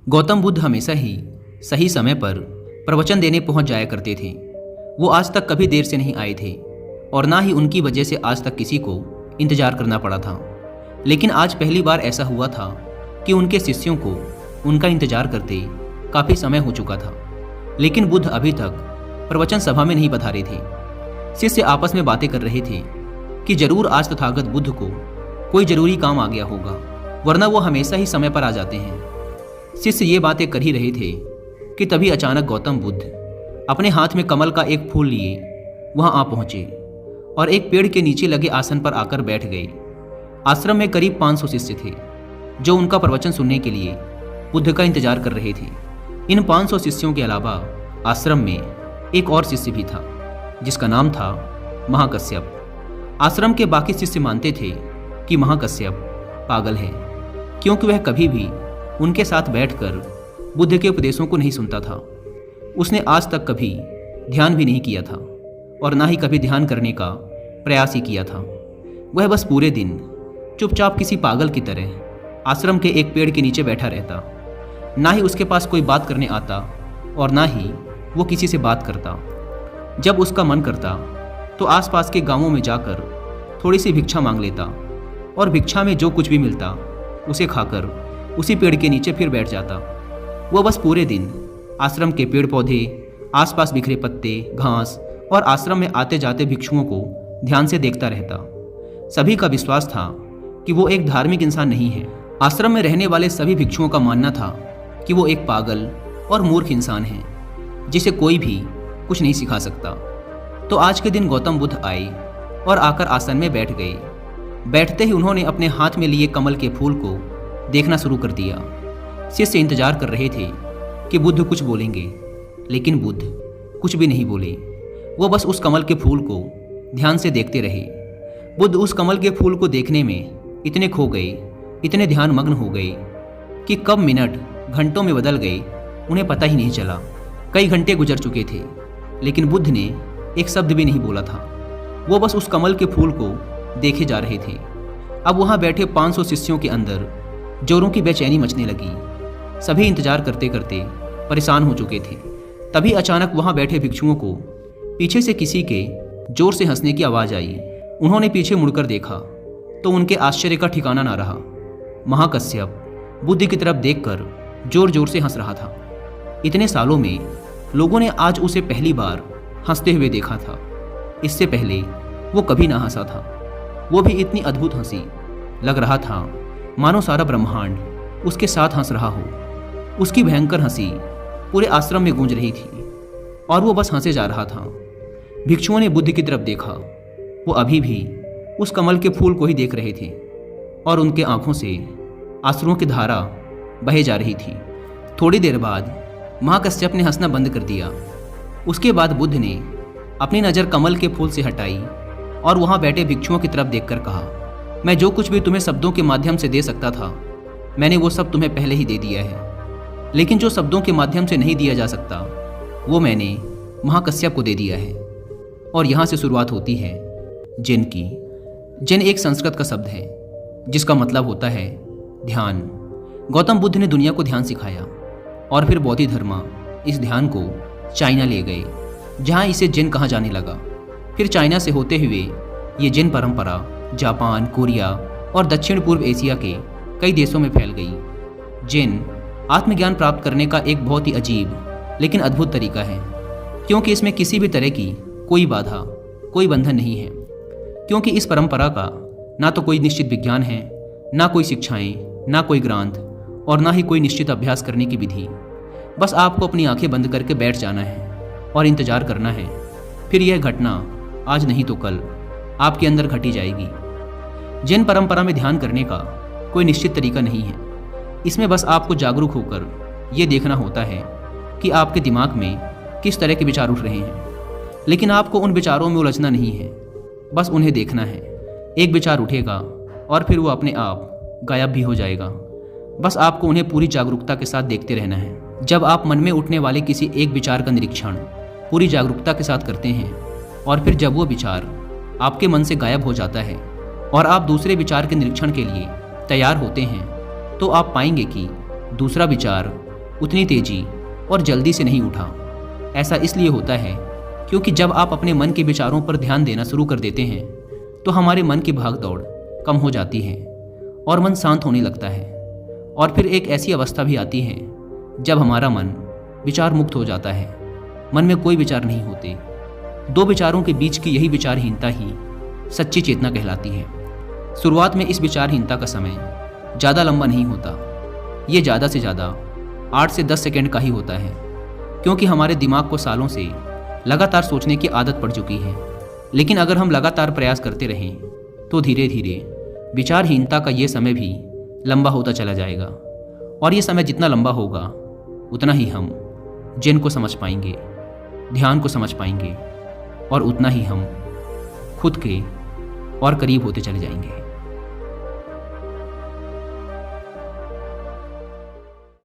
गौतम बुद्ध हमेशा ही सही समय पर प्रवचन देने पहुंच जाया करते थे। वो आज तक कभी देर से नहीं आए थे और ना ही उनकी वजह से आज तक किसी को इंतजार करना पड़ा था। लेकिन आज पहली बार ऐसा हुआ था कि उनके शिष्यों को उनका इंतजार करते काफ़ी समय हो चुका था, लेकिन बुद्ध अभी तक प्रवचन सभा में नहीं पधारे थे। शिष्य आपस में बातें कर रहे थे कि जरूर आज तथागत बुद्ध को कोई जरूरी काम आ गया होगा, वरना वो हमेशा ही समय पर आ जाते हैं। शिष्य ये बातें कर ही रहे थे कि तभी अचानक गौतम बुद्ध अपने हाथ में कमल का एक फूल लिए वहां आ पहुंचे और एक पेड़ के नीचे लगे आसन पर आकर बैठ गए। आश्रम में करीब 500 शिष्य थे जो उनका प्रवचन सुनने के लिए बुद्ध का इंतजार कर रहे थे। इन 500 शिष्यों के अलावा आश्रम में एक और शिष्य भी था जिसका नाम था महाकश्यप। आश्रम के बाकी शिष्य मानते थे कि महाकश्यप पागल है, क्योंकि वह कभी भी उनके साथ बैठकर बुद्ध के उपदेशों को नहीं सुनता था। उसने आज तक कभी ध्यान भी नहीं किया था और ना ही कभी ध्यान करने का प्रयास ही किया था। वह बस पूरे दिन चुपचाप किसी पागल की तरह आश्रम के एक पेड़ के नीचे बैठा रहता। ना ही उसके पास कोई बात करने आता और ना ही वो किसी से बात करता। जब उसका मन करता तो आसपास के गांवों में जाकर थोड़ी सी भिक्षा मांग लेता और भिक्षा में जो कुछ भी मिलता उसे खाकर उसी पेड़ के नीचे फिर बैठ जाता। वो बस पूरे दिन आश्रम के पेड़ पौधे, आसपास बिखरे पत्ते, घास और आश्रम में आते जाते भिक्षुओं को ध्यान से देखता रहता। सभी का विश्वास था कि वो एक धार्मिक इंसान नहीं है। आश्रम में रहने वाले सभी भिक्षुओं का मानना था कि वो एक पागल और मूर्ख इंसान है जिसे कोई भी कुछ नहीं सिखा सकता। तो आज के दिन गौतम बुद्ध आए और आकर आसन में बैठ गए। बैठते ही उन्होंने अपने हाथ में लिए कमल के फूल को देखना शुरू कर दिया। शिष्य इंतजार कर रहे थे कि बुद्ध कुछ बोलेंगे, लेकिन बुद्ध कुछ भी नहीं बोले। वो बस उस कमल के फूल को ध्यान से देखते रहे। बुद्ध उस कमल के फूल को देखने में इतने खो गए, इतने ध्यान मग्न हो गए कि कब मिनट घंटों में बदल गए उन्हें पता ही नहीं चला। कई घंटे गुजर चुके थे, लेकिन बुद्ध ने एक शब्द भी नहीं बोला था। वो बस उस कमल के फूल को देखे जा रहे थे। अब वहाँ बैठे 500 शिष्यों के अंदर जोरों की बेचैनी मचने लगी। सभी इंतजार करते करते परेशान हो चुके थे। तभी अचानक वहाँ बैठे भिक्षुओं को पीछे से किसी के जोर से हंसने की आवाज़ आई। उन्होंने पीछे मुड़कर देखा तो उनके आश्चर्य का ठिकाना ना रहा। महाकश्यप बुद्ध की तरफ देखकर जोर जोर से हंस रहा था। इतने सालों में लोगों ने आज उसे पहली बार हंसते हुए देखा था। इससे पहले वो कभी ना हंसा था। वो भी इतनी अद्भुत हंसी, लग रहा था मानो सारा ब्रह्मांड उसके साथ हंस रहा हो। उसकी भयंकर हंसी पूरे आश्रम में गूंज रही थी और वो बस हंसे जा रहा था। भिक्षुओं ने बुद्ध की तरफ देखा। वो अभी भी उस कमल के फूल को ही देख रहे थे और उनके आंखों से आंसुओं की धारा बहे जा रही थी। थोड़ी देर बाद महाकश्यप ने हंसना बंद कर दिया। उसके बाद बुद्ध ने अपनी नज़र कमल के फूल से हटाई और वहाँ बैठे भिक्षुओं की तरफ देखकर कहा, मैं जो कुछ भी तुम्हें शब्दों के माध्यम से दे सकता था, मैंने वो सब तुम्हें पहले ही दे दिया है। लेकिन जो शब्दों के माध्यम से नहीं दिया जा सकता, वो मैंने महाकश्यप को दे दिया है। और यहाँ से शुरुआत होती है जिन की। जिन एक संस्कृत का शब्द है जिसका मतलब होता है ध्यान। गौतम बुद्ध ने दुनिया को ध्यान सिखाया और फिर बौद्ध धर्म इस ध्यान को चाइना ले गए, जहाँ इसे जिन कहा जाने लगा। फिर चाइना से होते हुए ये जिन परंपरा जापान, कोरिया और दक्षिण पूर्व एशिया के कई देशों में फैल गई। जिन आत्मज्ञान प्राप्त करने का एक बहुत ही अजीब लेकिन अद्भुत तरीका है, क्योंकि इसमें किसी भी तरह की कोई बाधा, कोई बंधन नहीं है। क्योंकि इस परंपरा का ना तो कोई निश्चित विज्ञान है, ना कोई शिक्षाएं, ना कोई ग्रंथ और ना ही कोई निश्चित अभ्यास करने की विधि। बस आपको अपनी आंखें बंद करके बैठ जाना है और इंतजार करना है। फिर यह घटना आज नहीं तो कल आपके अंदर घटी जाएगी। जैन परंपरा में ध्यान करने का कोई निश्चित तरीका नहीं है। इसमें बस आपको जागरूक होकर ये देखना होता है कि आपके दिमाग में किस तरह के विचार उठ रहे हैं। लेकिन आपको उन विचारों में उलझना नहीं है, बस उन्हें देखना है। एक विचार उठेगा और फिर वो अपने आप गायब भी हो जाएगा। बस आपको उन्हें पूरी जागरूकता के साथ देखते रहना है। जब आप मन में उठने वाले किसी एक विचार का निरीक्षण पूरी जागरूकता के साथ करते हैं और फिर जब वो विचार आपके मन से गायब हो जाता है और आप दूसरे विचार के निरीक्षण के लिए तैयार होते हैं, तो आप पाएंगे कि दूसरा विचार उतनी तेजी और जल्दी से नहीं उठा। ऐसा इसलिए होता है क्योंकि जब आप अपने मन के विचारों पर ध्यान देना शुरू कर देते हैं तो हमारे मन की भाग दौड़ कम हो जाती है और मन शांत होने लगता है। और फिर एक ऐसी अवस्था भी आती है जब हमारा मन विचार मुक्त हो जाता है। मन में कोई विचार नहीं होते। दो विचारों के बीच की यही विचारहीनता ही सच्ची चेतना कहलाती है। शुरुआत में इस विचारहीनता का समय ज़्यादा लंबा नहीं होता। ये ज़्यादा से ज़्यादा 8 से 10 सेकंड का ही होता है, क्योंकि हमारे दिमाग को सालों से लगातार सोचने की आदत पड़ चुकी है। लेकिन अगर हम लगातार प्रयास करते रहें तो धीरे धीरे विचारहीनता का ये समय भी लंबा होता चला जाएगा। और ये समय जितना लंबा होगा उतना ही हम जिन को समझ पाएंगे, ध्यान को समझ पाएंगे और उतना ही हम खुद के और करीब होते चले जाएंगे।